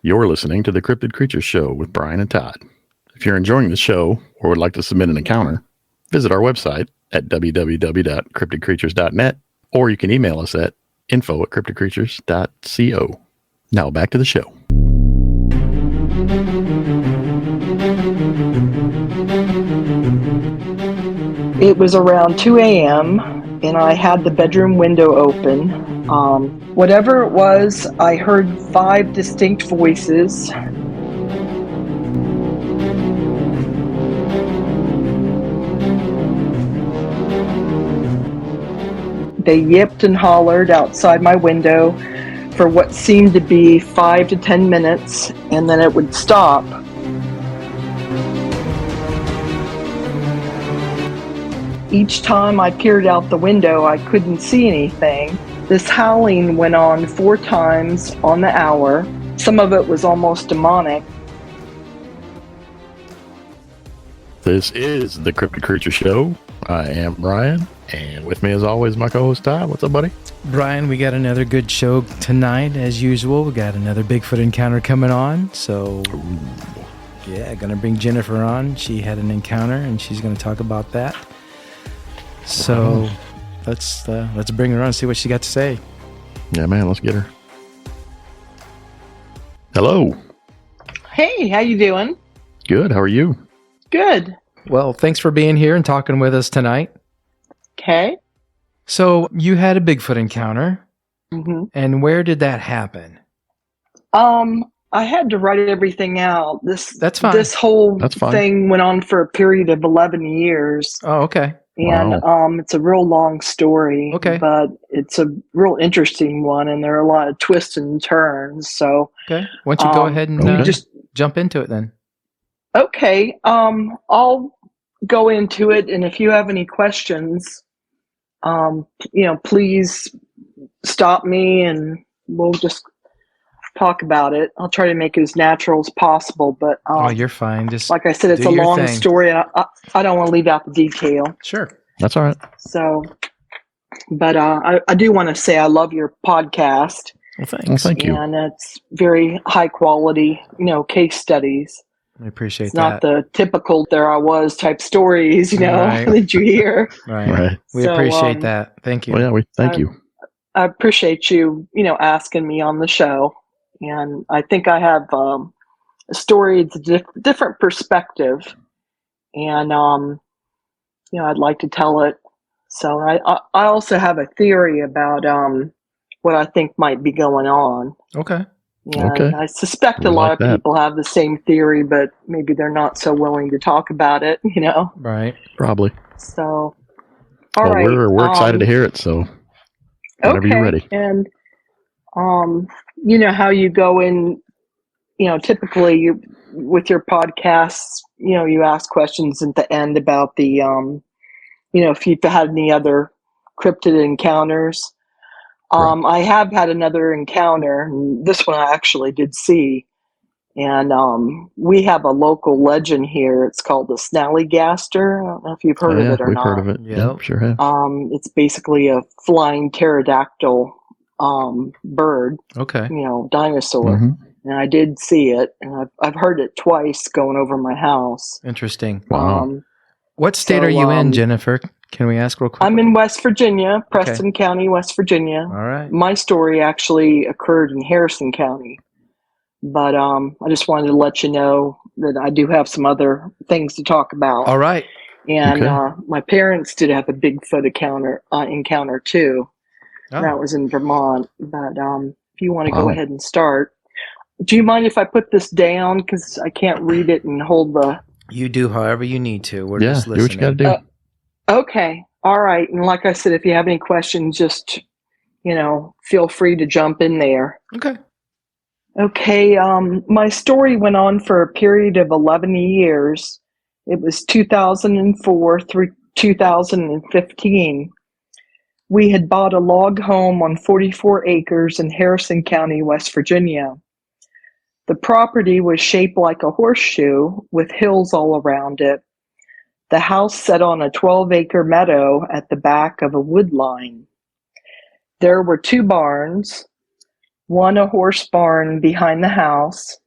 You're listening to the Cryptid Creatures Show with Brian and Todd. If you're enjoying the show or would like to submit an encounter, visit our website at www.cryptidcreatures.net, or you can email us at info@cryptidcreatures.co. Now back to the show. It was around 2 a.m. and I had the bedroom window open. Whatever it was, I heard 5 distinct voices. They yipped and hollered outside my window for what seemed to be 5 to 10 minutes, and then it would stop. Each time I peered out the window, I couldn't see anything. This howling went on 4 times on the hour. Some of it was almost demonic. This is the Cryptid Creature Show. I am Brian, and with me as always, my co-host Todd. What's up, buddy? Brian, we got another good show tonight, as usual. We got another Bigfoot encounter coming on, so yeah, gonna bring Jennifer on. She had an encounter, and she's gonna talk about that. So let's bring her on and see what she got to say. Yeah, man, let's get her. Hello. Hey, how you doing? Good. How are you? Good. Well, thanks for being here and talking with us tonight. Okay. So you had a Bigfoot encounter, Mm-hmm. and where did that happen? I had to write everything out. That's fine. This whole That's fine. thing went on for a period of 11 years. Oh, okay. And it's a real long story, Okay. but it's a real interesting one, and there are a lot of twists and turns. So, Okay. Why don't you go ahead and okay. just jump into it then? okay. I'll go into it, and if you have any questions, please stop me, and we'll just talk about it. I'll try to make it as natural as possible, but Oh, you're fine. Just like I said, it's do a your long thing. story, and I don't want to leave out the detail. Sure. That's all right. So, but I do want to say I love your podcast, Well, thanks. Well, thank you. and it's very high quality, case studies. I appreciate It's that. not the typical "there I was" type stories, Right. that you hear. Right. Right. We So, appreciate that. Thank you. Well, yeah, we thank you. I appreciate you, asking me on the show, and I think I have a story. It's a different perspective, and I'd like to tell it. So I also have a theory about what I think might be going on. Okay. And Okay. I suspect We a lot like of that. people have the same theory, but maybe they're not so willing to talk about it, Right. Probably. So, all Well, right. we're excited to hear it. So whenever you're ready. And you know how you go in, typically you with your podcasts, you ask questions at the end about the if you've had any other cryptid encounters. I have had another encounter, and this one I actually did see. And we have a local legend here. It's called the Snallygaster. I don't know if you've heard of it or we've not. heard of it. Yeah, Yep. sure have. It's basically a flying pterodactyl bird, Okay. dinosaur. Mhm. And I did see it, and I've heard it twice going over my house. Interesting. Wow. What state So, are you in, Jennifer? Can we ask real quick? I'm in West Virginia, Preston County, West Virginia. All right. My story actually occurred in Harrison County. But I just wanted to let you know that I do have some other things to talk about. All right. And Okay. my parents did have a Bigfoot encounter too. Oh. That was in Vermont. But if you want to go Wow. ahead and start. Do you mind if I put this down? Because I can't read it and hold the... You do however you need to. We're Yeah, just do what you listening. got to do. Okay. All right. And like I said, if you have any questions, just, feel free to jump in there. Okay. Okay. My story went on for a period of 11 years. It was 2004 through 2015. We had bought a log home on 44 acres in Harrison County, West Virginia. The property was shaped like a horseshoe with hills all around it. The house sat on a 12-acre meadow at the back of a wood line. There were 2 barns. one a horse barn behind the house,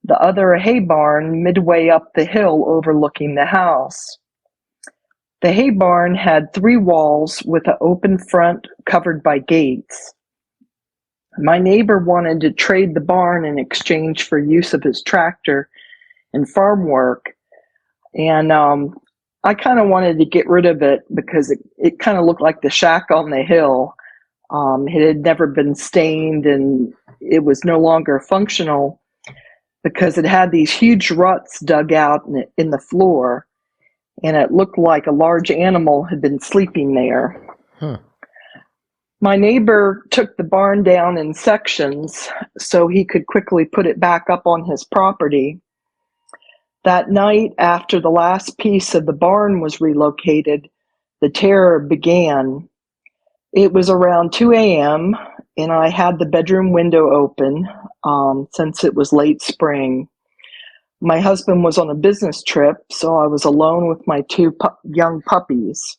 the other a hay barn midway up the hill overlooking the house. The hay barn had 3 walls with an open front covered by gates. My neighbor wanted to trade the barn in exchange for use of his tractor and farm work, and I kind of wanted to get rid of it because it kind of looked like the shack on the hill. It had never been stained and it was no longer functional because it had these huge ruts dug out in the floor, and it looked like a large animal had been sleeping there. Huh. My neighbor took the barn down in sections so he could quickly put it back up on his property. That night, after the last piece of the barn was relocated, the terror began. It was around 2 a.m., and I had the bedroom window open since it was late spring. My husband was on a business trip, so I was alone with my 2 young puppies.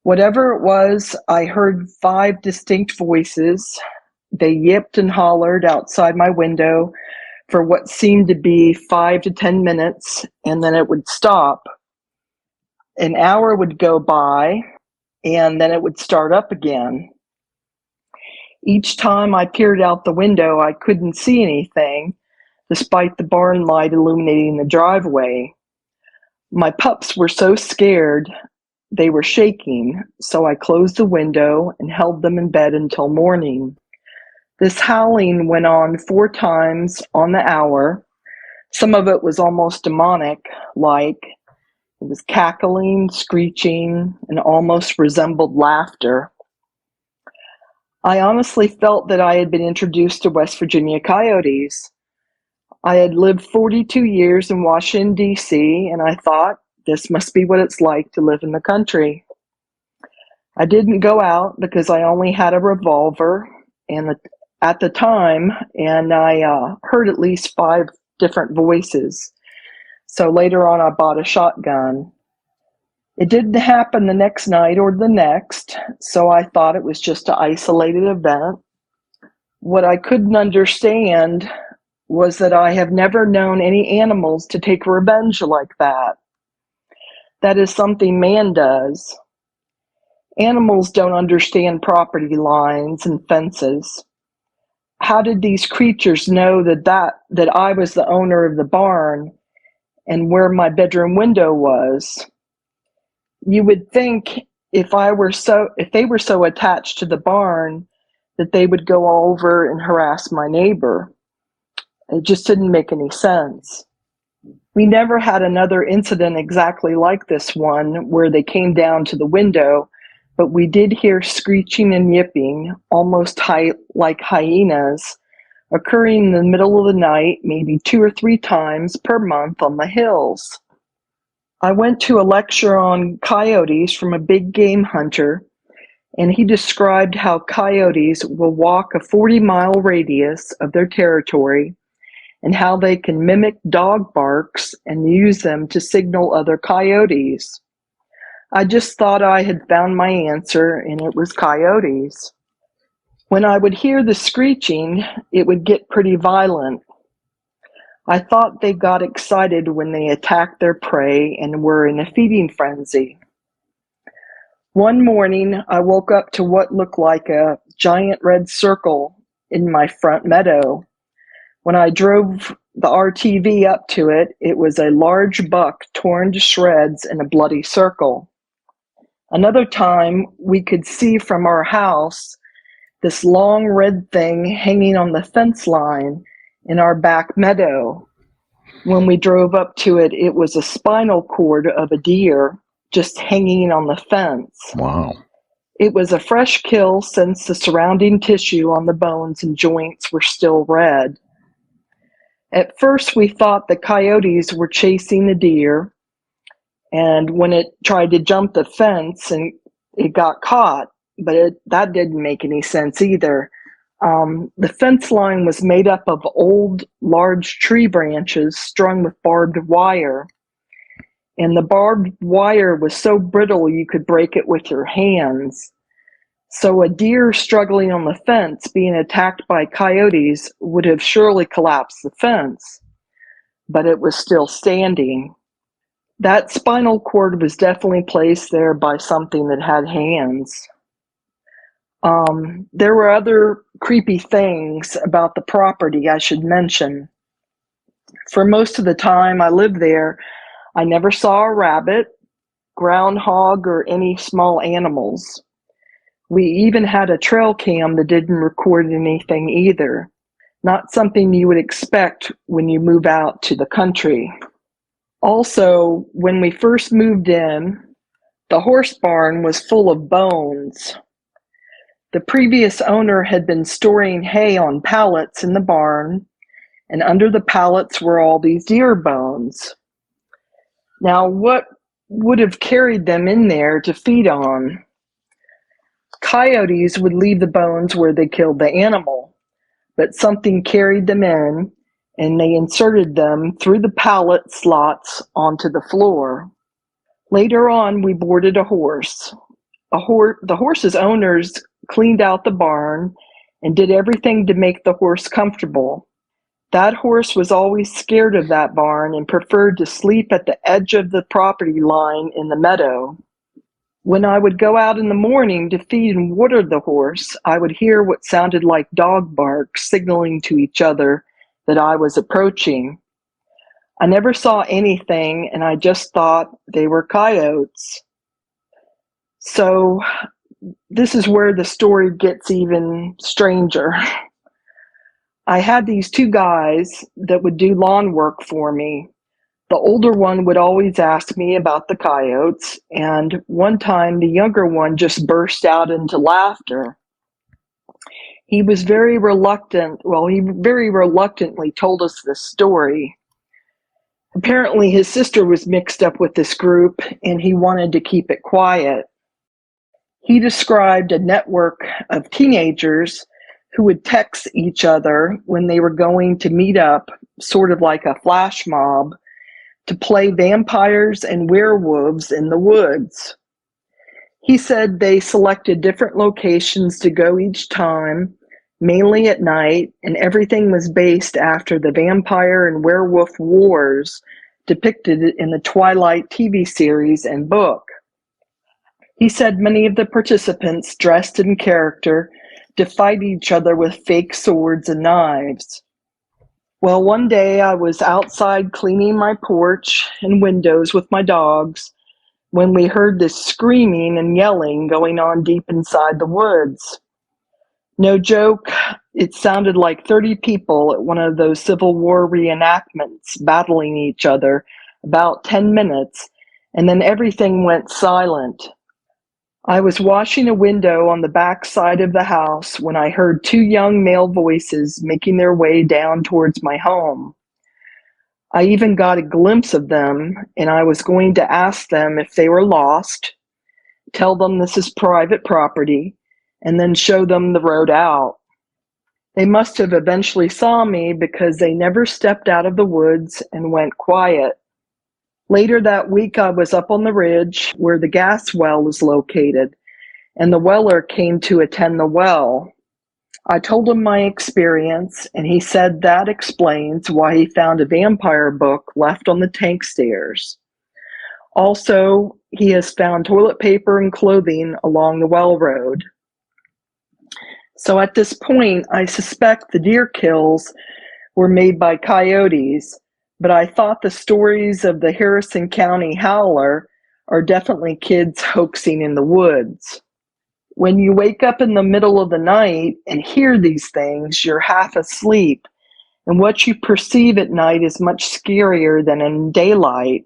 Whatever it was, I heard 5 distinct voices. They yipped and hollered outside my window for what seemed to be 5 to 10 minutes, and then it would stop. An hour would go by, and then it would start up again. Each time I peered out the window, I couldn't see anything, despite the barn light illuminating the driveway. My pups were so scared, they were shaking, so I closed the window and held them in bed until morning. This howling went on 4 times on the hour. Some of it was almost demonic-like. It was cackling, screeching, and almost resembled laughter. I honestly felt that I had been introduced to West Virginia coyotes. I had lived 42 years in Washington, D.C., and I thought, this must be what it's like to live in the country. I didn't go out because I only had a revolver at the time, and I heard at least 5 different voices. So later on, I bought a shotgun. It didn't happen the next night or the next, so I thought it was just an isolated event. What I couldn't understand was that I have never known any animals to take revenge like that. That is something man does. Animals don't understand property lines and fences. How did these creatures know that I was the owner of the barn and where my bedroom window was? You would think if they were so attached to the barn that they would go over and harass my neighbor. It just didn't make any sense. We never had another incident exactly like this one where they came down to the window, but we did hear screeching and yipping, almost like hyenas, occurring in the middle of the night, maybe 2 or 3 times per month on the hills. I went to a lecture on coyotes from a big game hunter, and he described how coyotes will walk a 40-mile radius of their territory and how they can mimic dog barks and use them to signal other coyotes. I just thought I had found my answer, and it was coyotes. When I would hear the screeching, it would get pretty violent. I thought they got excited when they attacked their prey and were in a feeding frenzy. One morning, I woke up to what looked like a giant red circle in my front meadow. When I drove the RTV up to it, it was a large buck torn to shreds in a bloody circle. Another time, we could see from our house this long red thing hanging on the fence line in our back meadow. When we drove up to it, it was a spinal cord of a deer just hanging on the fence. Wow. It was a fresh kill since the surrounding tissue on the bones and joints were still red. At first, we thought the coyotes were chasing the deer, and when it tried to jump the fence and it got caught, but that didn't make any sense either. The fence line was made up of old, large tree branches strung with barbed wire, and the barbed wire was so brittle you could break it with your hands. So a deer struggling on the fence being attacked by coyotes would have surely collapsed the fence, but it was still standing. That spinal cord was definitely placed there by something that had hands. There were other creepy things about the property I should mention. For most of the time I lived there, I never saw a rabbit, groundhog, or any small animals. We even had a trail cam that didn't record anything either. Not something you would expect when you move out to the country. Also, when we first moved in, the horse barn was full of bones. The previous owner had been storing hay on pallets in the barn, and under the pallets were all these deer bones. Now, what would have carried them in there to feed on? Coyotes would leave the bones where they killed the animal, but something carried them in, and they inserted them through the pallet slots onto the floor. Later on, we boarded a horse. The horse's owners cleaned out the barn and did everything to make the horse comfortable. That horse was always scared of that barn and preferred to sleep at the edge of the property line in the meadow. When I would go out in the morning to feed and water the horse, I would hear what sounded like dog barks signaling to each other that I was approaching. I never saw anything, and I just thought they were coyotes. So this is where the story gets even stranger. I had these two guys that would do lawn work for me. The older one would always ask me about the coyotes, and one time the younger one just burst out into laughter. He very reluctantly told us this story. Apparently his sister was mixed up with this group, and he wanted to keep it quiet. He described a network of teenagers who would text each other when they were going to meet up, sort of like a flash mob, to play vampires and werewolves in the woods. He said they selected different locations to go each time, mainly at night, and everything was based after the vampire and werewolf wars depicted in the Twilight TV series and book. He said many of the participants dressed in character to fight each other with fake swords and knives. Well, one day I was outside cleaning my porch and windows with my dogs when we heard this screaming and yelling going on deep inside the woods. No joke, it sounded like 30 people at one of those Civil War reenactments battling each other about 10 minutes, and then everything went silent. I was washing a window on the back side of the house when I heard two young male voices making their way down towards my home. I even got a glimpse of them, and I was going to ask them if they were lost, tell them this is private property, and then show them the road out. They must have eventually saw me because they never stepped out of the woods and went quiet. Later that week, I was up on the ridge where the gas well is located, and the weller came to attend the well. I told him my experience, and he said that explains why he found a vampire book left on the tank stairs. Also, he has found toilet paper and clothing along the well road. So at this point, I suspect the deer kills were made by coyotes, but I thought the stories of the Harrison County Howler are definitely kids hoaxing in the woods. When you wake up in the middle of the night and hear these things, you're half asleep, and what you perceive at night is much scarier than in daylight.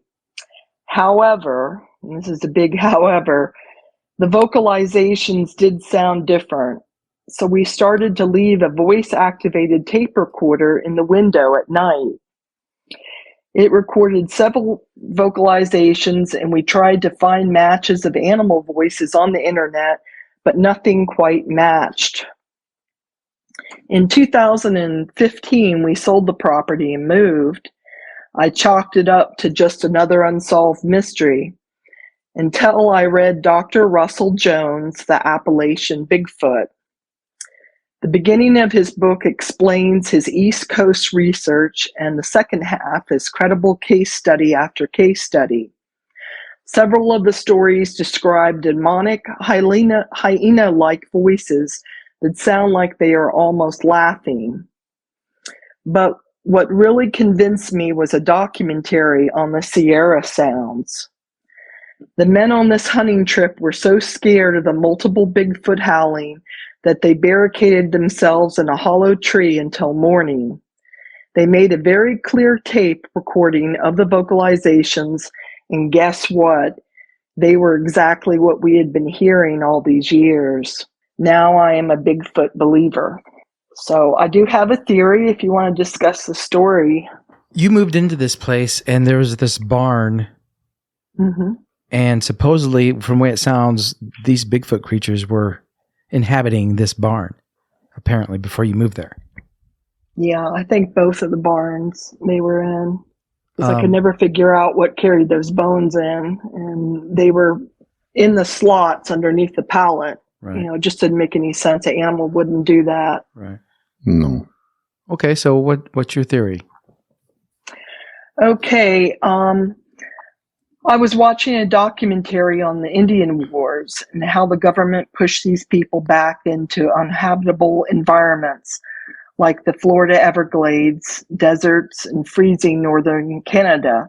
However, and this is a big however, the vocalizations did sound different. So we started to leave a voice-activated tape recorder in the window at night. It recorded several vocalizations, and we tried to find matches of animal voices on the internet, but nothing quite matched. In 2015, we sold the property and moved. I chalked it up to just another unsolved mystery. until I read Dr. Russell Jones' The Appalachian Bigfoot. The beginning of his book explains his East Coast research, and the second half is credible case study after case study. Several of the stories describe demonic hyena-like voices that sound like they are almost laughing. But what really convinced me was a documentary on the Sierra Sounds. The men on this hunting trip were so scared of the multiple Bigfoot howling that they barricaded themselves in a hollow tree until morning. They made a very clear tape recording of the vocalizations, and guess what? They were exactly what we had been hearing all these years. Now I am a Bigfoot believer. So I do have a theory if you want to discuss the story. You moved into this place and there was this barn. Mm-hmm. And supposedly, from the way it sounds, these Bigfoot creatures were inhabiting this barn, apparently, before you moved there. Yeah, I think both of the barns they were in. Because I could never figure out what carried those bones in. And they were in the slots underneath the pallet. Right. You know, it just didn't make any sense. An animal wouldn't do that. Right. No. Okay, so what's your theory? Okay, I was watching a documentary on the Indian Wars and how the government pushed these people back into uninhabitable environments like the Florida Everglades, deserts, and freezing northern Canada.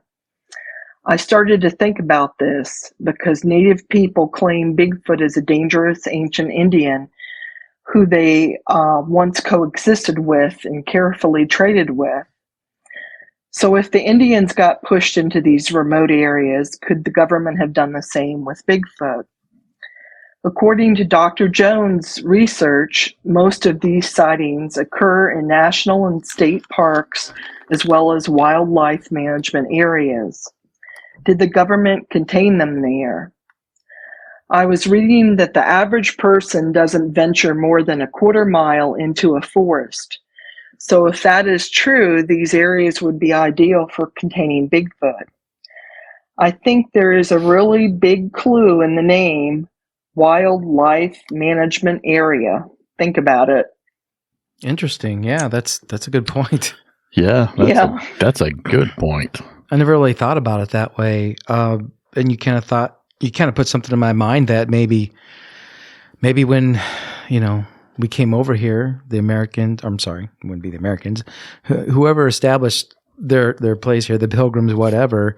I started to think about this because Native people claim Bigfoot is a dangerous ancient Indian who they once coexisted with and carefully traded with. So if the Indians got pushed into these remote areas, could the government have done the same with Bigfoot? According to Dr. Jones' research, most of these sightings occur in national and state parks as well as wildlife management areas. Did the government contain them there? I was reading that the average person doesn't venture more than a quarter mile into a forest. So if that is true, these areas would be ideal for containing Bigfoot. I think there is a really big clue in the name, Wildlife Management Area. Think about it. Interesting. Yeah, that's a good point. Yeah, that's a good point. I never really thought about it that way. And you kind of put something in my mind that maybe when, we came over here, it wouldn't be the Americans, whoever established their place here, the Pilgrims, whatever,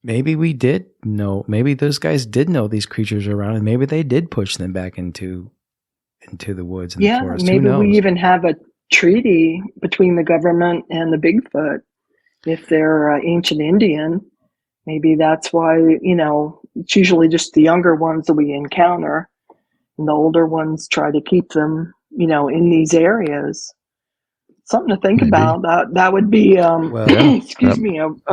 maybe we did know, maybe those guys did know these creatures are around, and maybe they did push them back into the woods and the forest. Maybe we even have a treaty between the government and the Bigfoot. If they're ancient Indian, maybe that's why, it's usually just the younger ones that we encounter. And the older ones try to keep them, in these areas. Something to think about. That would be, a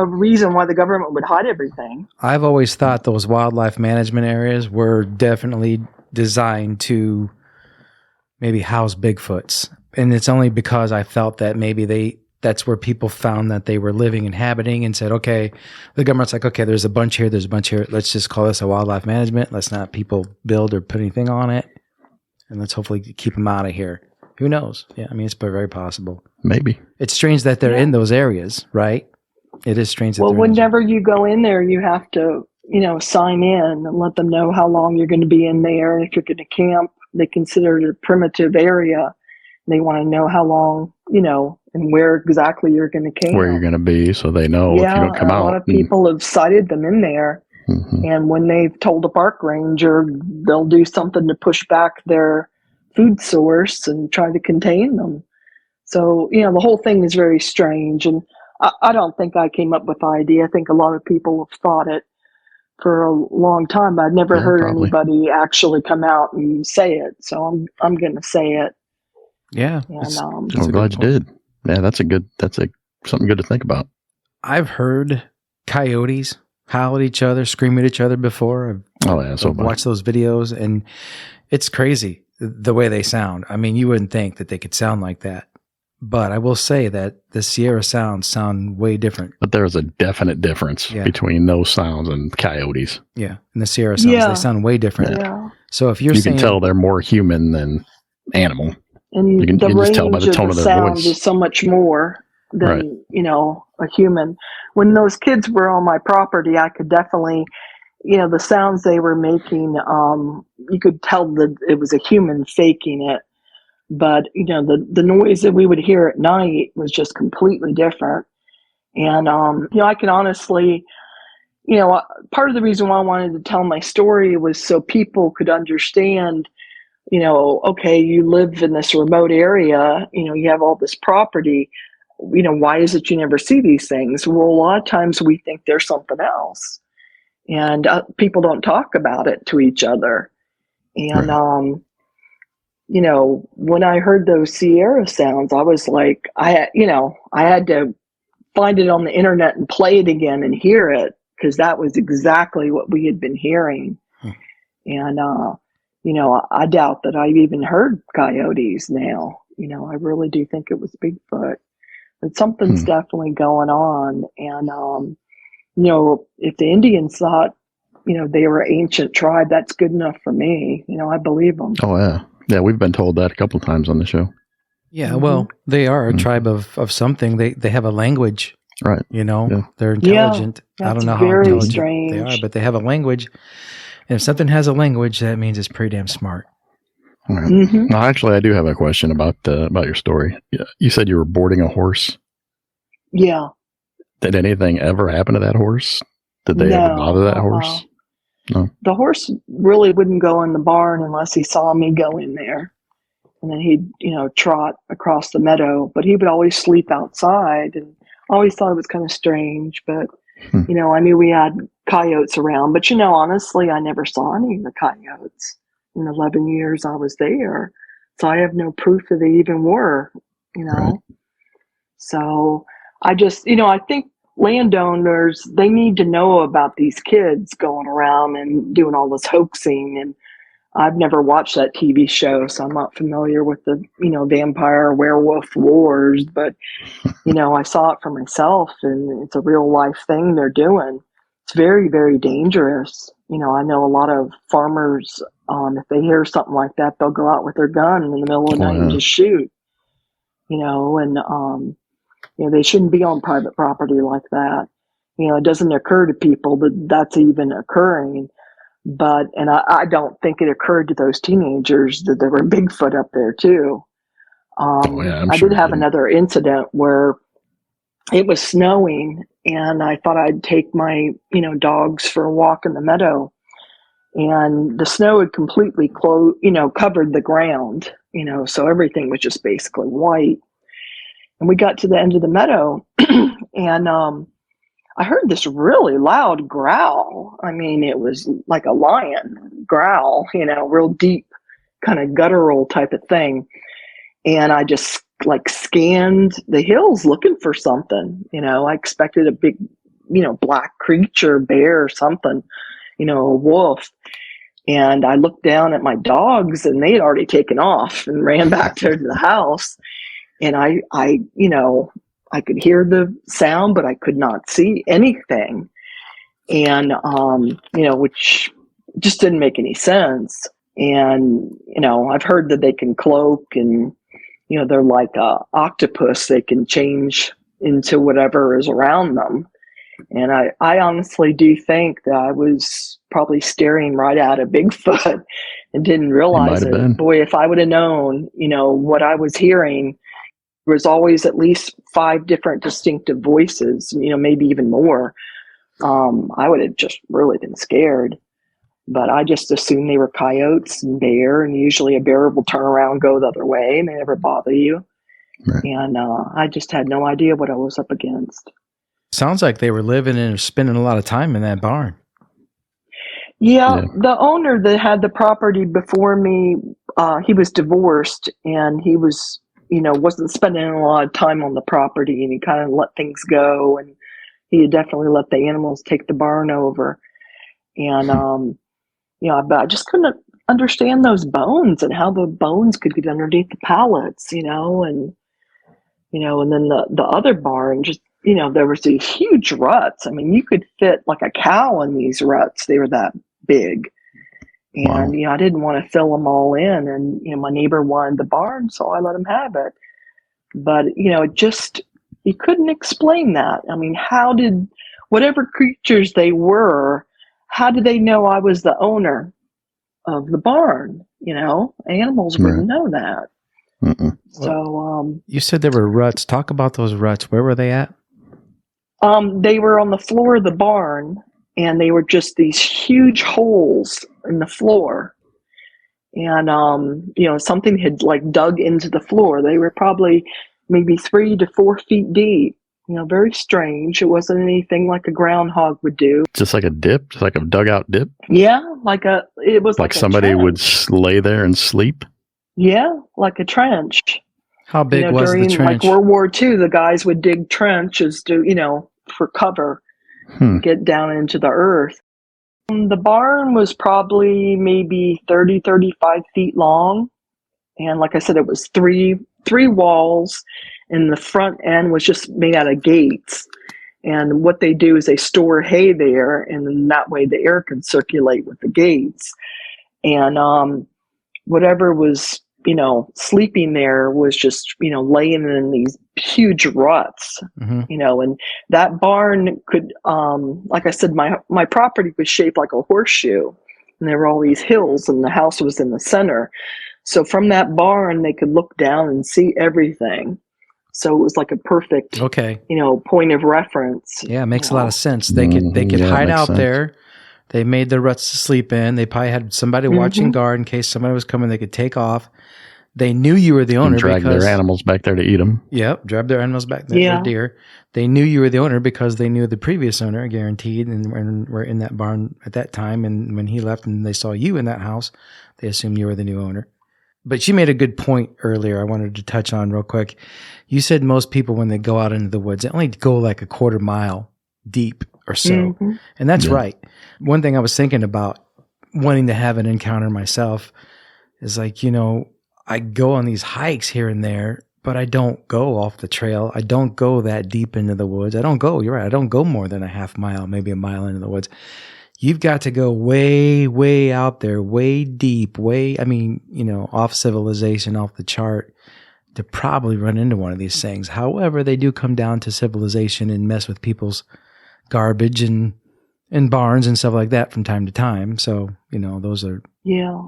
reason why the government would hide everything. I've always thought those wildlife management areas were definitely designed to maybe house Bigfoots. And it's only because I felt that maybe that's where people found that they were living, inhabiting, and said, okay, the government's like, okay, there's a bunch here. Let's just call this a wildlife management. Let's not people build or put anything on it. And let's hopefully keep them out of here. Who knows? Yeah, I mean, it's very possible. Maybe. It's strange that they're in those areas, right? It is strange. Well, whenever you go in there, you have to, sign in and let them know how long you're going to be in there. And if you're going to camp, they consider it a primitive area. They want to know how long, and where exactly you're going to camp. Where you're going to be, so they know if you don't come out. A lot of people have sighted them in there. Mm-hmm. And when they've told a park ranger, they'll do something to push back their food source and try to contain them. So, the whole thing is very strange. And I don't think I came up with the idea. I think a lot of people have thought it for a long time, but I've never heard anybody actually come out and say it. So I'm going to say it. Yeah. And, I'm glad you did. Yeah, that's something good to think about. I've heard coyotes howl at each other, scream at each other before. I've watched those videos, and it's crazy the way they sound. I mean, you wouldn't think that they could sound like that, But I will say that the Sierra sounds sound way different. But there's a definite difference Yeah. between those sounds and coyotes. Yeah, and the Sierra sounds, Yeah. they sound way different. Yeah. So if you're You saying, can tell they're more human than animal. And You can the just range tell by the tone of of the their sound voice. is so much more than, Right. A human. When those kids were on my property, I could definitely, the sounds they were making, you could tell that it was a human faking it. But, the noise that we would hear at night was just completely different. And, I can honestly, part of the reason why I wanted to tell my story was so people could understand, okay, you live in this remote area, you have all this property, why is it you never see these things? Well, a lot of times we think there's something else, and people don't talk about it to each other. And, Right. when I heard those Sierra sounds, I was like, I had to find it on the internet and play it again and hear it, because that was exactly what we had been hearing. And, I doubt that I've even heard coyotes now. I really do think it was Bigfoot. But something's definitely going on. And, if the Indians thought, they were an ancient tribe, that's good enough for me. I believe them. Oh, yeah. Yeah, we've been told that a couple of times on the show. yeah, well, they are a Mhm. tribe of something. They have a language. Right. Yeah. They're intelligent. I that's don't know how very intelligent strange. they are, but they have a language. And if something has a language, that means it's pretty damn smart. All right. Mhm. Now, actually, I do have a question about your story. Yeah, you said you were boarding a horse. Yeah. Did anything ever happen to that horse? Did they ever No, bother that uh-uh. horse? No. The horse really wouldn't go in the barn unless he saw me go in there. And then he'd, trot across the meadow, but he would always sleep outside. And I always thought it was kind of strange, but, I knew we had coyotes around. But, honestly, I never saw any of the coyotes in 11 years I was there. So I have no proof that they even were, Right. So I just, I think landowners, they need to know about these kids going around and doing all this hoaxing. And I've never watched that TV show, so I'm not familiar with the, vampire werewolf wars, but, I saw it for myself, and it's a real life thing they're doing. It's very, very dangerous. I know a lot of farmers, if they hear something like that, they'll go out with their gun in the middle of the Oh, night and yeah. just shoot, and, they shouldn't be on private property like that. It doesn't occur to people that that's even occurring. But, and I don't think it occurred to those teenagers that there were Bigfoot up there too. Oh, yeah, I'm I sure did it have didn't. another incident where it was snowing, and I thought I'd take my, dogs for a walk in the meadow, and the snow had completely covered the ground, so everything was just basically white. And we got to the end of the meadow, and I heard this really loud growl. I mean, it was like a lion growl, real deep, kind of guttural type of thing. And I just scanned the hills looking for something. I expected a big, black creature, bear or something, a wolf. And I looked down at my dogs, and they had already taken off and ran back to the house. And I could hear the sound, but I could not see anything. And, which just didn't make any sense. And, I've heard that they can cloak, and, they're like a octopus. They can change into whatever is around them. And I honestly do think that I was probably staring right at a Bigfoot and didn't realize have it. been. Boy, if I would have known, what I was hearing, there was always at least 5 different distinctive voices, maybe even more. I would have just really been scared. But I just assumed they were coyotes and bear, and usually a bear will turn around and go the other way, and they never bother you. Right. And I just had no idea what I was up against. Sounds like they were living and spending a lot of time in that barn. Yeah, the owner that had the property before me, he was divorced, and he was, wasn't spending a lot of time on the property, and he kind of let things go, and he had definitely let the animals take the barn over. And, but I just couldn't understand those bones and how the bones could get underneath the pallets, and And then the other barn, just, there was these huge ruts. I mean, you could fit like a cow in these ruts. They were that big. Wow. And, I didn't want to fill them all in. And, my neighbor wanted the barn, so I let him have it. But, you couldn't explain that. I mean, how did, whatever creatures they were, how did they know I was the owner of the barn? Animals wouldn't know that. Mm-mm. So, You said there were ruts. Talk about those ruts. Where were they at? they were on the floor of the barn, and they were just these huge holes in the floor. And, something had like dug into the floor. They were probably maybe 3 to 4 feet deep. Very strange. It wasn't anything like a groundhog would do. Just like a dip, just like a dugout dip. Yeah, it was Like like somebody a would trench. lay there and sleep. Yeah, like a trench. How big was during the trench? like World War II, the guys would dig trenches to, for cover, get down into the earth. The barn was probably maybe 30, 35 feet long. And like I said, it was three walls, and the front end was just made out of gates. And what they do is they store hay there, and then that way the air can circulate with the gates. And whatever was, sleeping there was just, laying in these huge ruts, and that barn could, like I said, my property was shaped like a horseshoe, and there were all these hills, and the house was in the center. So from that barn, they could look down and see everything. So it was like a perfect, point of reference. Yeah, it makes a lot of sense. They could hide out there. They made the ruts to sleep in. They probably had somebody watching guard in case somebody was coming. They could take off. They knew you were the owner. And drag their animals back there to eat them. Yep, drag their animals back there. Yeah. Deer. They knew you were the owner because they knew the previous owner, guaranteed, and were in that barn at that time. And when he left and they saw you in that house, they assumed you were the new owner. But you made a good point earlier I wanted to touch on real quick. You said most people, when they go out into the woods, they only go like a quarter mile deep or so. And that's right. One thing I was thinking about wanting to have an encounter myself is like, I go on these hikes here and there, but I don't go off the trail. I don't go that deep into the woods. You're right. I don't go more than a half mile, maybe a mile into the woods. You've got to go way, way out there, way deep, off civilization, off the chart to probably run into one of these things. However, they do come down to civilization and mess with people's garbage and barns and stuff like that from time to time. So, those are... Yeah.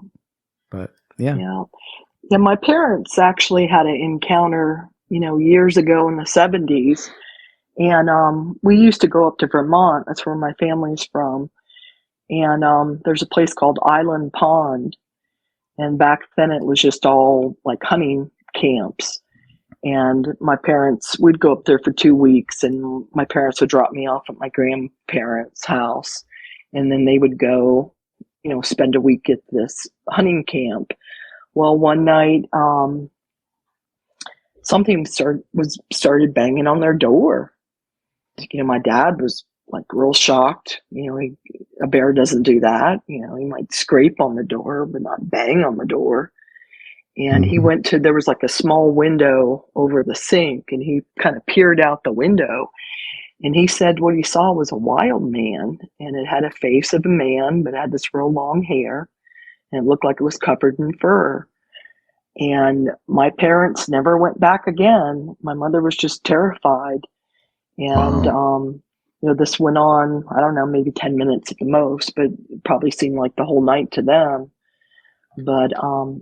But, yeah. Yeah, my parents actually had an encounter, years ago in the 70s. And we used to go up to Vermont. That's where my family's from. And there's a place called Island Pond. And back then it was just all like hunting camps. And my parents, we'd go up there for 2 weeks, and my parents would drop me off at my grandparents' house. And then they would go, spend a week at this hunting camp. Well, one night, something started banging on their door. My dad was like real shocked. A bear doesn't do that. He might scrape on the door, but not bang on the door. And he went to, there was like a small window over the sink, and he kind of peered out the window, and he said what he saw was a wild man, and it had a face of a man, but it had this real long hair, and it looked like it was covered in fur. And my parents never went back again. My mother was just terrified. And, this went on, I don't know, maybe 10 minutes at the most, but it probably seemed like the whole night to them. But,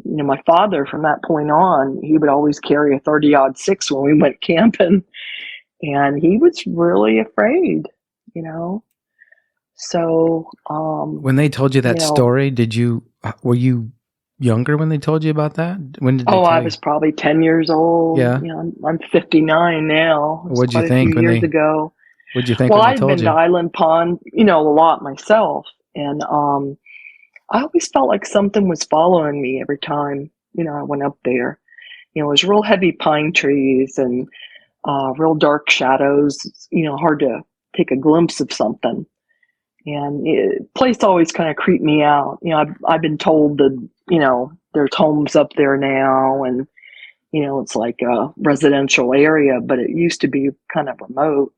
my father, from that point on, he would always carry a 30-06 when we went camping. And he was really afraid, So, when they told you that story, were you younger when they told you about that? When did they tell I you? was probably 10 years old. Yeah. I'm 59 now. What'd you think years ago? What'd you think Well, when they I'd told been you? to Island Pond, a lot myself. And I always felt like something was following me every time, I went up there. It was real heavy pine trees and real dark shadows, hard to take a glimpse of something. And the place always kind of creeped me out. I've been told that, there's homes up there now, and, It's like a residential area, but it used to be kind of remote.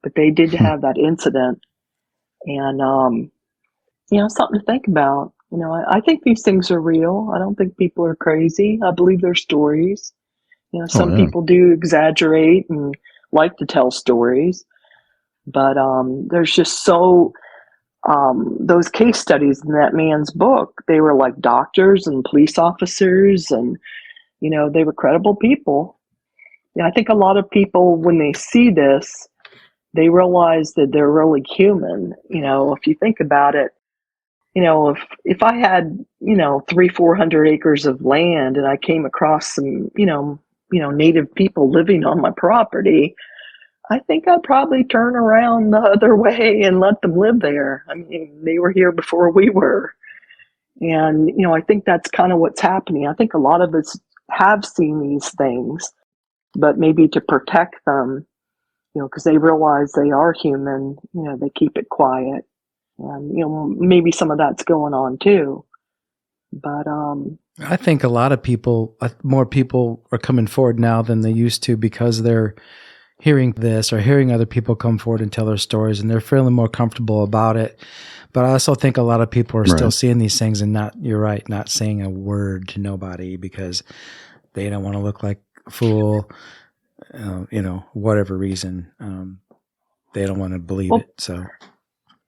But they did have that incident, and something to think about. I think these things are real. I don't think people are crazy. I believe they're stories. Some yeah. people do exaggerate and like to tell stories, but there's just those case studies in that man's book, they were like doctors and police officers, and they were credible people. I think a lot of people, when they see this, they realize that they're really human. If you think about it, if I had 300-400 acres of land and I came across some native people living on my property, I think I'd probably turn around the other way and let them live there. I mean, they were here before we were. And, I think that's kind of what's happening. I think a lot of us have seen these things, but maybe to protect them, because they realize they are human, they keep it quiet. And, maybe some of that's going on too. But I think a lot of people, more people are coming forward now than they used to because they're hearing this or hearing other people come forward and tell their stories, and they're feeling more comfortable about it. But I also think a lot of people are still seeing these things and you're right, not saying a word to nobody because they don't want to look like a fool, whatever reason. They don't want to believe it. So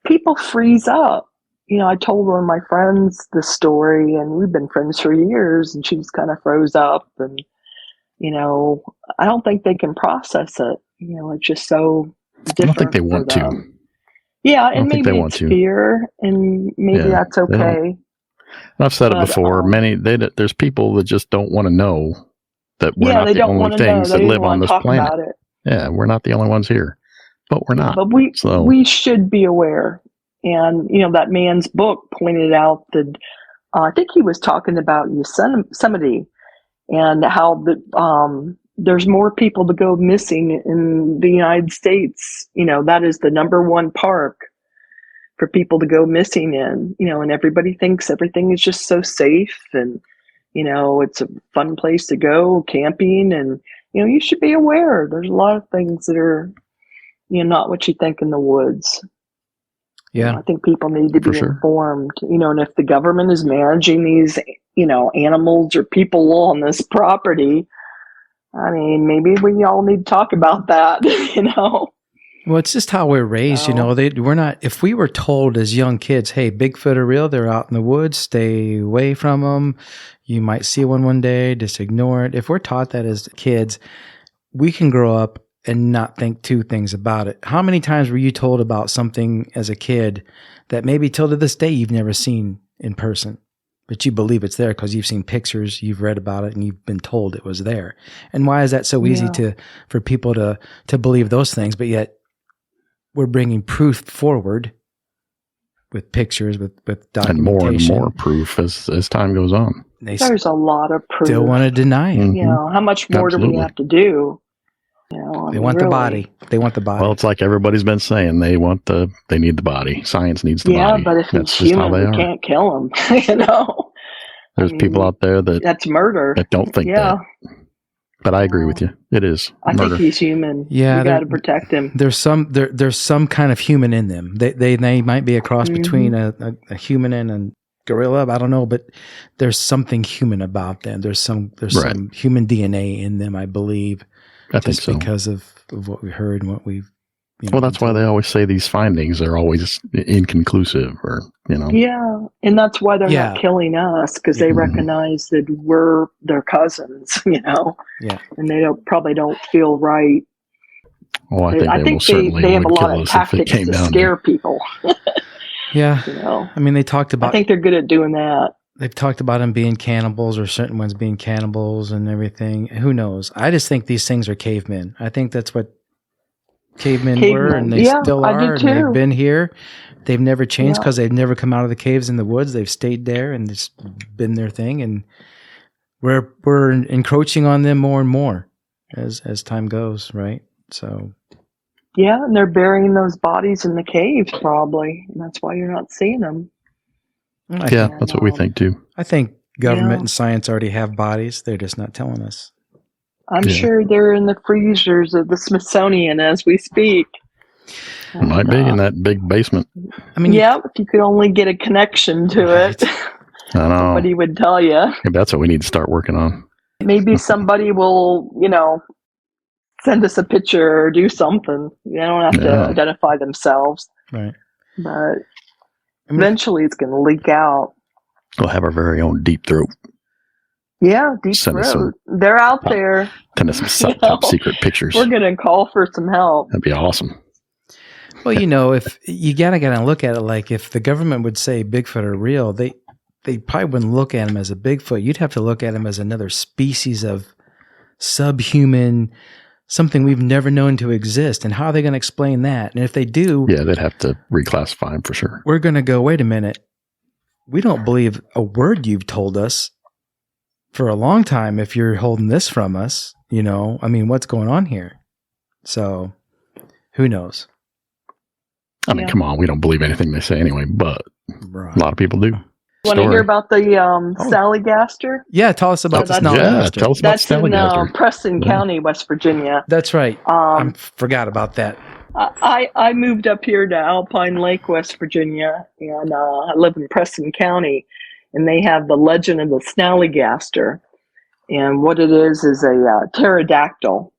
people freeze up. I told one of my friends the story, and we've been friends for years, and she just kind of froze up. And, I don't think they can process it. It's just so different. I don't think they want to. Yeah, and maybe it's fear, and maybe that's okay. I've said it before. There's people that just don't want to know that we're not the only things that live on this planet. Yeah, we're not the only ones here, but we're not. But we should be aware. And, that man's book pointed out that I think he was talking about Yosemite and how there's more people to go missing in the United States. That is the number one park for people to go missing in, and everybody thinks everything is just so safe and, it's a fun place to go camping. And, you should be aware. There's a lot of things that are, not what you think in the woods. Yeah. I think people need to be informed, and if the government is managing these, animals or people on this property, I mean, maybe we all need to talk about that, Well, it's just how we're raised, we're not, if we were told as young kids, hey, Bigfoot are real, they're out in the woods, stay away from them. You might see one day, just ignore it. If we're taught that as kids, we can grow up and not think two things about it. How many times were you told about something as a kid that maybe till to this day you've never seen in person, but you believe it's there because you've seen pictures, you've read about it, and you've been told it was there? And why is that so easy for people to believe those things, but yet we're bringing proof forward with pictures, with documentation. And more proof as time goes on. There's a lot of proof. Still want to deny it. Mm-hmm. How much more do we have to do? They want the body. They want the body. Well, it's like everybody's been saying. They need the body. Science needs the body. Yeah, but if he's human, we can't kill him. There's people out there that's murder. that don't think that. But I agree with you. It is murder. I think he's human. Yeah, we got to protect him. There's some kind of human in them. They might be a cross between a human and a gorilla. I don't know, but there's something human about them. There's some human DNA in them, I believe. I think so. Because of what we heard and what we've. That's why they always say these findings are always inconclusive, or Yeah, and that's why they're not killing us, because they recognize that we're their cousins, Yeah, and they probably don't feel right. Oh, I think they have a lot of tactics to scare people. Yeah, I mean, they talked about. I think they're good at doing that. They've talked about them being cannibals, or certain ones being cannibals and everything. Who knows? I just think these things are cavemen. I think that's what cavemen were, and they still are, and they've been here. They've never changed because they've never come out of the caves in the woods. They've stayed there and it's been their thing. And we're encroaching on them more and more as time goes, right? So. Yeah, and they're burying those bodies in the caves probably, and that's why you're not seeing them. That's what we think too. I think government and science already have bodies. They're just not telling us. I'm sure they're in the freezers of the Smithsonian as we speak. It might be in that big basement. I mean, yeah, if you could only get a connection to it, I know. somebody would tell you. Maybe that's what we need to start working on. Maybe somebody will, send us a picture or do something. They don't have to identify themselves. Right. But eventually it's going to leak out. We'll have our very own Deep Throat. Yeah, Deep Throat. They're out there. Send us some top secret pictures. We're going to call for some help. That'd be awesome. Well, if you gotta look at it, like if the government would say Bigfoot are real, they probably wouldn't look at him as a Bigfoot. You'd have to look at him as another species of subhuman, something we've never known to exist. And how are they going to explain that? And if they do, they'd have to reclassify him for sure. We're going to go, wait a minute. We don't believe a word you've told us for a long time. If you're holding this from us, what's going on here? So who knows? I mean, come on. We don't believe anything they say anyway, but a lot of people do. Want to hear about the Snallygaster? Yeah, tell us about the Snallygaster. Yeah, tell us about Snallygaster. That's in Preston County, West Virginia. That's right. I forgot about that. I moved up here to Alpine Lake, West Virginia, and I live in Preston County, and they have the legend of the Snallygaster. And what it is a pterodactyl,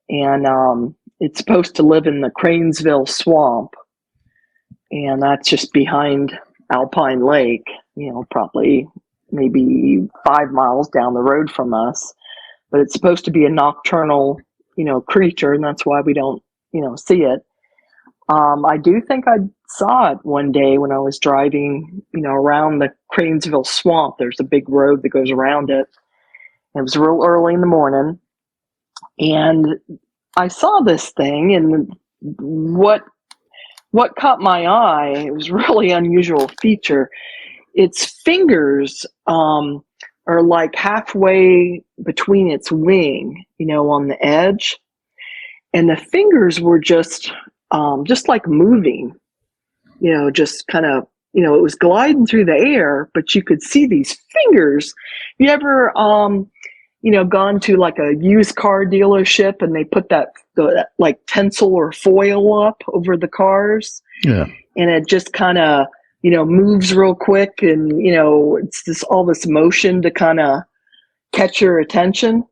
and it's supposed to live in the Cranesville Swamp, and that's just behind Alpine Lake, probably maybe 5 miles down the road from us. But it's supposed to be a nocturnal, creature, and that's why we don't, see it. I do think I saw it one day when I was driving, around the Cranesville Swamp. There's a big road that goes around it. It was real early in the morning, and I saw this thing, and what caught my eye, it was a really unusual feature. Its fingers are like halfway between its wing, on the edge. And the fingers were just like moving, just kind of, it was gliding through the air, but you could see these fingers. You ever, gone to like a used car dealership and they put that like tinsel or foil up over the cars? Yeah. And it just kind of, moves real quick, and, it's all this motion to kind of catch your attention.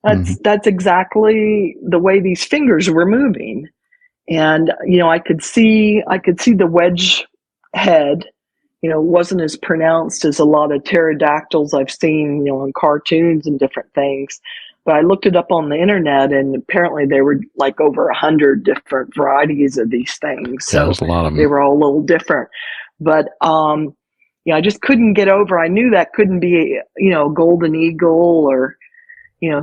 That's exactly the way these fingers were moving. And, I could see the wedge head, wasn't as pronounced as a lot of pterodactyls I've seen, in cartoons and different things. But I looked it up on the internet, and apparently there were like over 100 different varieties of these things. So there's a lot of them. They were all a little different. But, I just couldn't get over. I knew that couldn't be, golden eagle or,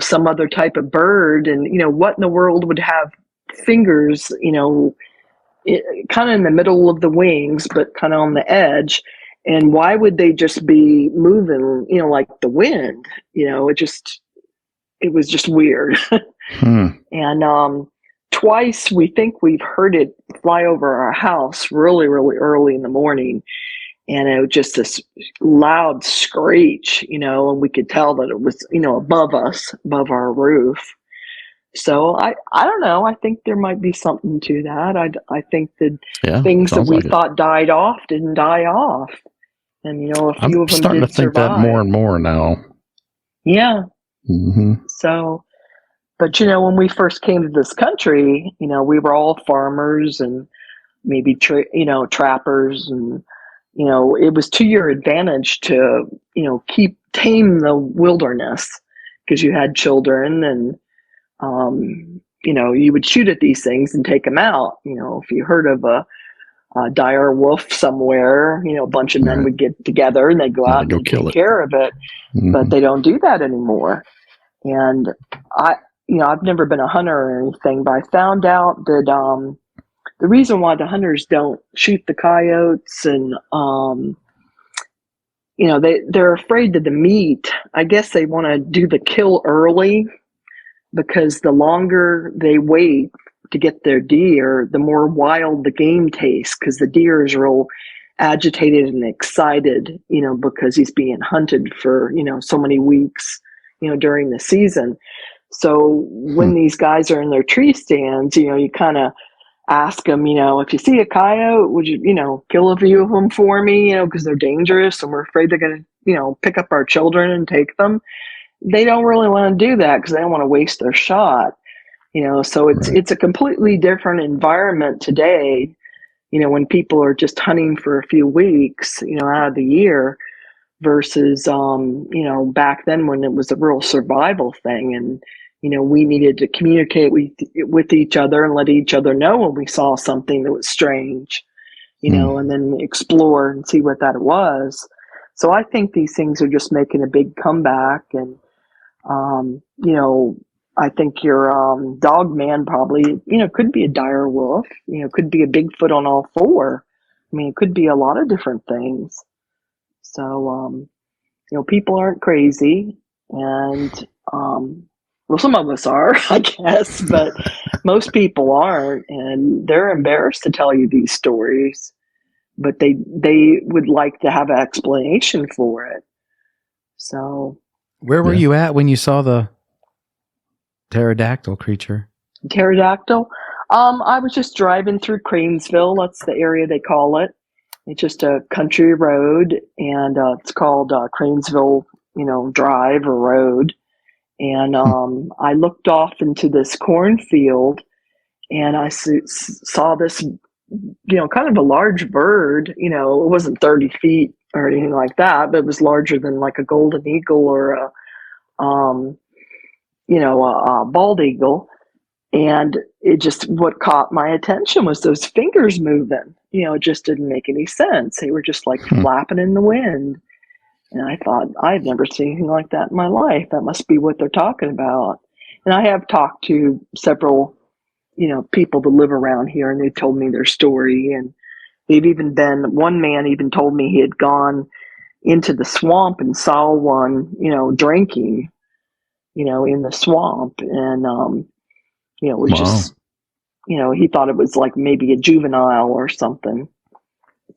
some other type of bird. And, what in the world would have fingers, kind of in the middle of the wings, but kind of on the edge. And why would they just be moving, like the wind? It was just weird. And twice we think we've heard it fly over our house really, really early in the morning. And it was just this loud screech, and we could tell that it was, above us, above our roof. So I don't know. I think there might be something to that. I think that things that we thought died off didn't die off. And, a few of them I'm starting to think survive. that more and more now. Yeah. Mm-hmm. So, but, when we first came to this country, we were all farmers and maybe, trappers. And, it was to your advantage to, tame the wilderness, because you had children and, you would shoot at these things and take them out. If you heard of a dire wolf somewhere, a bunch of men would get together and they'd go out and take care of it. Mm-hmm. But they don't do that anymore. And I've never been a hunter or anything, but I found out that the reason why the hunters don't shoot the coyotes and they're afraid of the meat. I guess they want to do the kill early, because the longer they wait to get their deer, the more wild the game tastes, because the deer is real agitated and excited, because he's being hunted for, so many weeks, during the season. So when these guys are in their tree stands, you kind of ask them, if you see a coyote, would you, kill a few of them for me, because they're dangerous and we're afraid they're going to, pick up our children and take them. They don't really want to do that because they don't want to waste their shot, so it's a completely different environment today, when people are just hunting for a few weeks, out of the year versus, back then when it was a real survival thing. And, we needed to communicate with each other and let each other know when we saw something that was strange, and then explore and see what that was. So I think these things are just making a big comeback. And, I think your dog man probably, could be a dire wolf, could be a Bigfoot on all four. I mean, it could be a lot of different things. So, people aren't crazy, and, well, some of us are, I guess, but most people aren't, and they're embarrassed to tell you these stories, but they would like to have an explanation for it. So, where were you at when you saw the pterodactyl creature? Pterodactyl? I was just driving through Cranesville. That's the area they call it. It's just a country road, and it's called Cranesville, Drive or Road. And I looked off into this cornfield, and I saw this, kind of a large bird. It wasn't 30 feet or anything like that, but it was larger than like a golden eagle or a bald eagle. And what caught my attention was those fingers moving. It just didn't make any sense. They were just like flapping in the wind. And I thought, I've never seen anything like that in my life. That must be what they're talking about. And I have talked to several, people that live around here, and they've told me their story. And they've even one man even told me he had gone into the swamp and saw one, drinking, in the swamp. And, it was just, he thought it was like maybe a juvenile or something.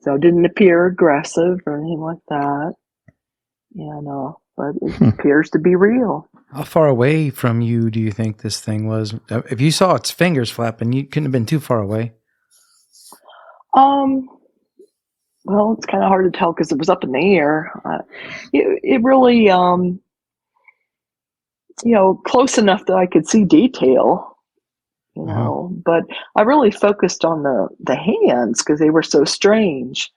So it didn't appear aggressive or anything like that. But it appears to be real. How far away from you do you think this thing was? If you saw its fingers flapping, you couldn't have been too far away. Well, it's kind of hard to tell because it was up in the air. It really, close enough that I could see detail, but I really focused on the hands because they were so strange.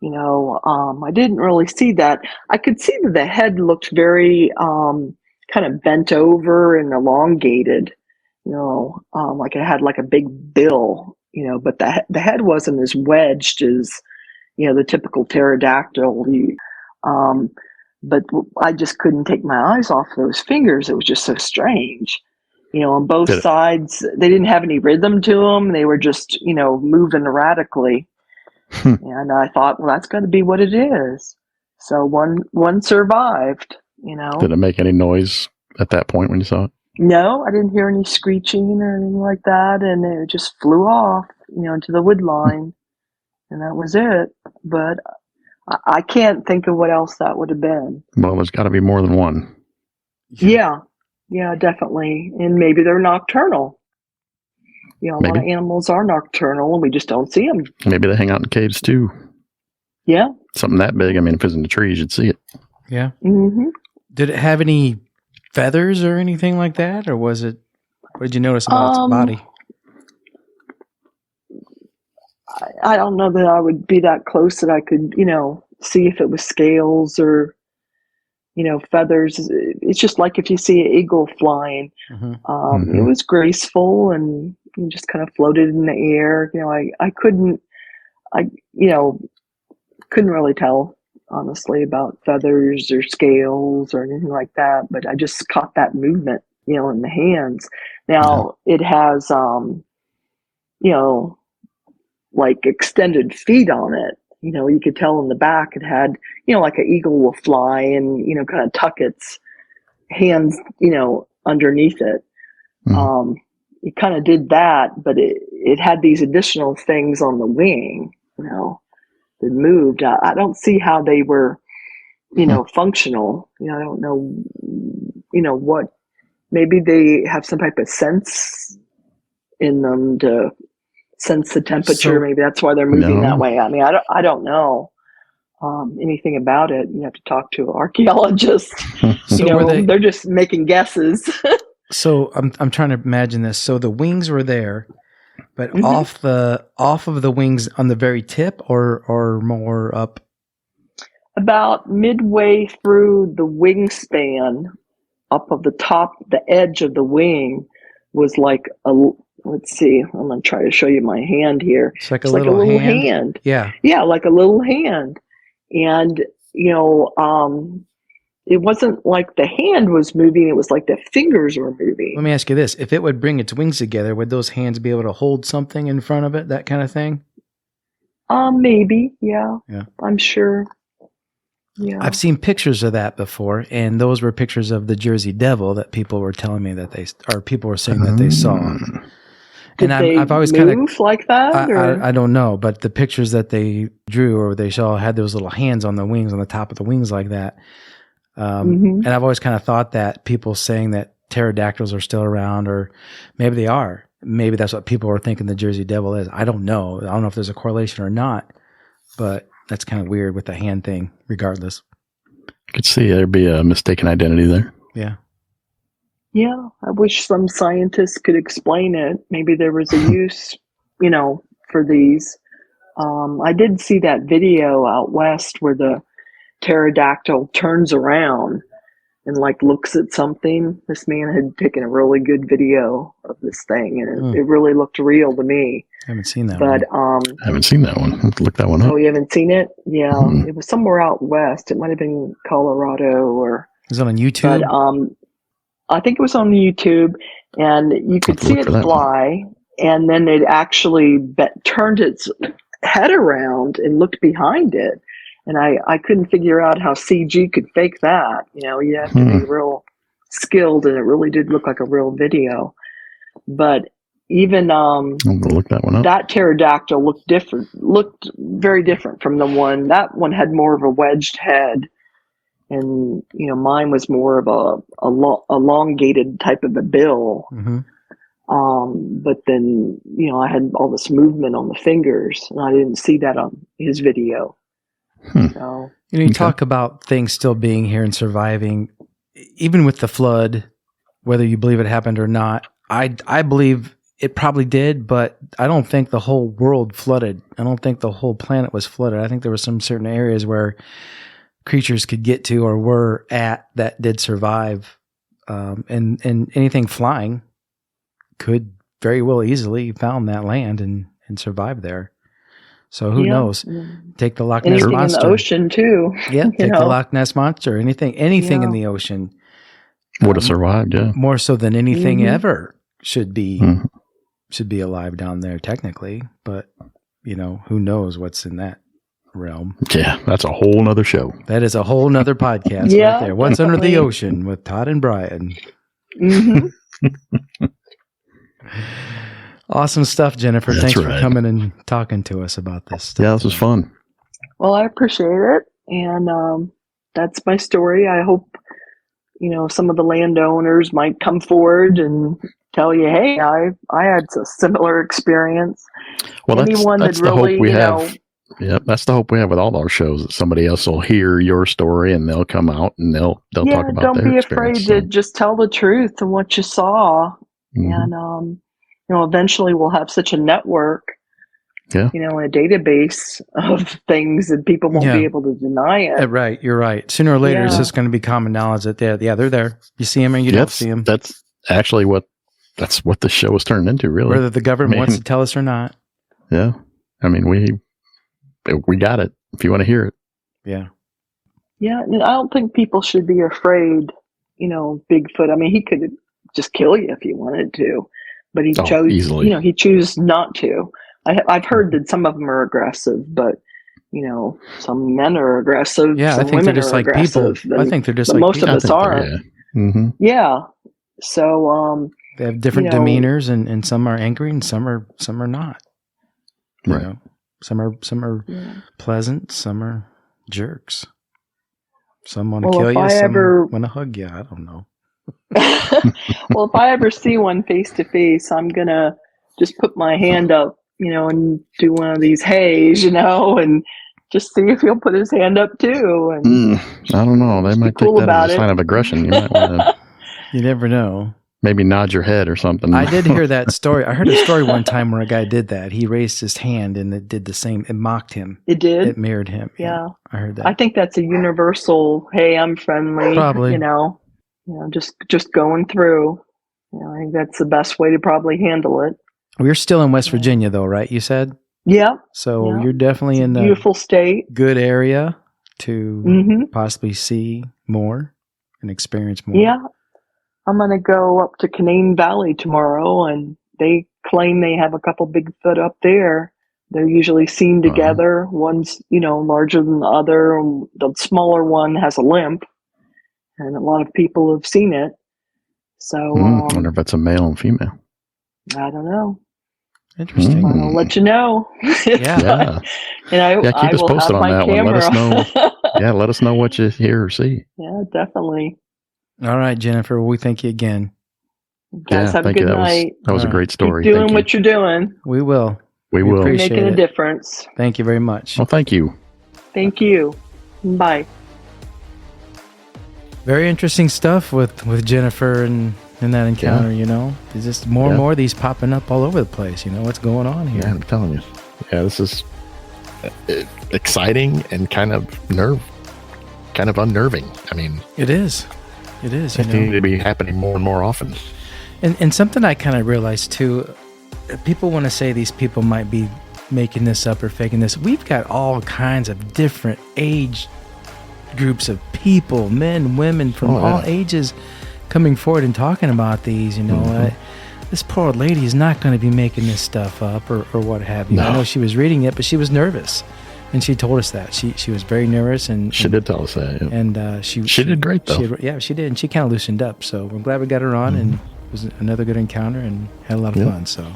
I didn't really see that. I could see that the head looked very kind of bent over and elongated, like it had like a big bill, but the head wasn't as wedged as, the typical pterodactyl. But I just couldn't take my eyes off those fingers. It was just so strange. On both sides, they didn't have any rhythm to them. They were just, moving erratically. And I thought, well, that's got to be what it is. So one survived, Did it make any noise at that point when you saw it? No, I didn't hear any screeching or anything like that. And it just flew off, into the wood line. And that was it. But I can't think of what else that would have been. Well, there's got to be more than one. Yeah, definitely. And maybe they're nocturnal. A lot of animals are nocturnal and we just don't see them. Maybe they hang out in caves too. Yeah. Something that big. I mean, if it's in the trees, you'd see it. Yeah. Mm-hmm. Did it have any feathers or anything like that? Or what did you notice about its body? I don't know that I would be that close that I could, see if it was scales or, feathers. It's just like if you see an eagle flying. It was graceful and just kind of floated in the air. I couldn't really tell, honestly, about feathers or scales or anything like that. But I just caught that movement, in the hands. Now it has, like extended feet on it. You could tell in the back it had, like an eagle will fly and, kind of tuck its hands, underneath it. It kind of did that, but it had these additional things on the wing, that moved. I don't see how they were, functional. I don't know, what maybe they have some type of sense in them to sense the temperature. Maybe that's why they're moving that way. I mean, I don't know anything about it. You have to talk to an archaeologist. They're just making guesses. So I'm trying to imagine this. So the wings were there, but off of the wings on the very tip, or more up. About midway through the wingspan, up of the top, the edge of the wing was like let's see, I'm going to try to show you my hand here. It's like a little hand. Yeah. Yeah, like a little hand. And, it wasn't like the hand was moving. It was like the fingers were moving. Let me ask you this. If it would bring its wings together, would those hands be able to hold something in front of it, that kind of thing? Maybe. Yeah. I'm sure. Yeah. I've seen pictures of that before, and those were pictures of the Jersey Devil that people were telling me people were saying that they saw. Did I've always kind of like that. I don't know, but the pictures that they drew or they saw had those little hands on the wings, on the top of the wings like that. And I've always kind of thought that people saying that pterodactyls are still around, or maybe they are. Maybe that's what people are thinking the Jersey Devil is. I don't know. I don't know if there's a correlation or not, but that's kind of weird with the hand thing, regardless. I could see there'd be a mistaken identity there. Yeah. Yeah. I wish some scientists could explain it. Maybe there was a use, for these. I did see that video out west where the pterodactyl turns around and looks at something. This man had taken a really good video of this thing, and it really looked real to me. I haven't seen that one. I haven't seen that one. Let's look that one up. Oh, you haven't seen it? Yeah. It was somewhere out west. It might have been Colorado or... Is it on YouTube? But I think it was on YouTube, and you could see it fly, and then it actually turned its head around and looked behind it. And I couldn't figure out how CG could fake that. You have to be real skilled, and it really did look like a real video. But even look that one up. That pterodactyl looked very different from the one. That one had more of a wedged head, and mine was more of a elongated type of a bill. But then I had all this movement on the fingers, and I didn't see that on his video. So, you talk about things still being here and surviving, even with the flood, whether you believe it happened or not. I believe it probably did, but I don't think the whole world flooded. I don't think the whole planet was flooded. I think there were some certain areas where creatures could get to or were at that did survive. And anything flying could very well easily found that land and survive there. So who knows? Take the Loch Ness Monster. In the ocean too. Yeah, take the Loch Ness Monster. Anything in the ocean would have survived. Yeah, more so than anything ever should be alive down there technically. But who knows what's in that realm? Yeah, that's a whole nother show. That is a whole nother podcast right there. What's under the ocean with Todd and Brian. Awesome stuff, Jennifer. Thanks for coming and talking to us about this stuff. Yeah, this was fun. Well, I appreciate it. And that's my story. I hope, some of the landowners might come forward and tell you, hey, I had a similar experience. Well, that's the hope we have. Yeah, that's the hope we have with all our shows, that somebody else will hear your story and they'll come out and they'll talk about their experience. Don't be afraid to just tell the truth and what you saw. And, eventually we'll have such a network, a database of things that people won't be able to deny it. Right. You're right. Sooner or later, it's just going to be common knowledge that they're there. You see them or you don't see them. That's actually what the show was turned into, really. Whether the government wants to tell us or not. Yeah. I mean, we got it if you want to hear it. Yeah. Yeah. And I don't think people should be afraid, Bigfoot. I mean, he could just kill you if he wanted to. But he chose, easily. He chose not to. I've heard that some of them are aggressive, but some men are aggressive. Yeah, some I think they're just like people. I think they're just like most of us are. Yeah. So they have different demeanors, and some are angry, and some are not. Right. Some are pleasant. Some are jerks. Some want to kill you. Some want to hug you. I don't know. Well, if I ever see one face to face, I'm gonna just put my hand up, and do one of these hays, and just see if he'll put his hand up too. And I don't know. They might take that as a sign of aggression. You might want to. You never know. Maybe nod your head or something. I did hear that story. I heard a story one time where a guy did that. He raised his hand and it did the same. It mocked him. It did? It mirrored him. Yeah. I heard that. I think that's a universal, hey, I'm friendly. Probably. Just going through. I think that's the best way to probably handle it. We're still in West Virginia though, right? You said? Yeah. So you're definitely in a beautiful state. Good area to possibly see more and experience more. Yeah. I'm going to go up to Canaan Valley tomorrow, and they claim they have a couple Bigfoot up there. They're usually seen together. One's, larger than the other. The smaller one has a limp, and a lot of people have seen it. So I wonder if it's a male and female. I don't know. Interesting. I'll let you know. Yeah. And keep us posted on that one. Let us know. Yeah, let us know what you hear or see. Yeah, definitely. All right, Jennifer. Well, we thank you again. You guys have a good night. That was a great story. Keep doing what you're doing. We will. We will. You're making a difference. Thank you very much. Well, thank you. Thank you. Bye. Very interesting stuff with Jennifer and that encounter, There's just more and more of these popping up all over the place. What's going on here? Yeah, I'm telling you. Yeah, this is exciting and kind of unnerving. I mean, it is. It is. It seems to be happening more and more often. And something I kind of realized too, people want to say these people might be making this up or faking this. We've got all kinds of different age groups of people, men, women from all ages coming forward and talking about these, this poor old lady is not going to be making this stuff up or what have you. No. I know she was reading it, but she was nervous. And she told us that she was very nervous, and she did tell us that. Yeah. And she did great though. She did, and she kind of loosened up. So we're glad we got her on, and it was another good encounter, and had a lot of fun. So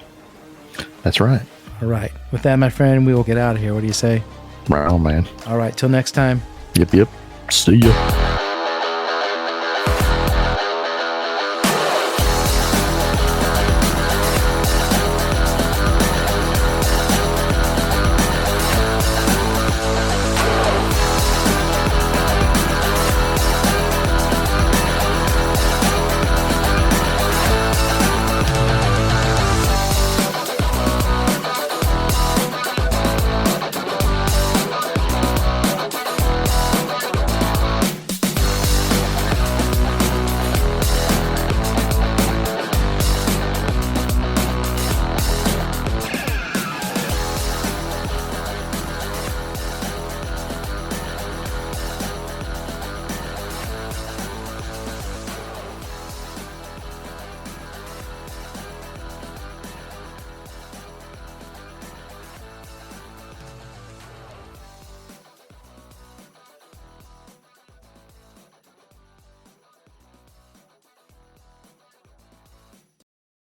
that's right. All right, with that, my friend, we will get out of here. What do you say? Right on, man. All right, till next time. Yep. See ya.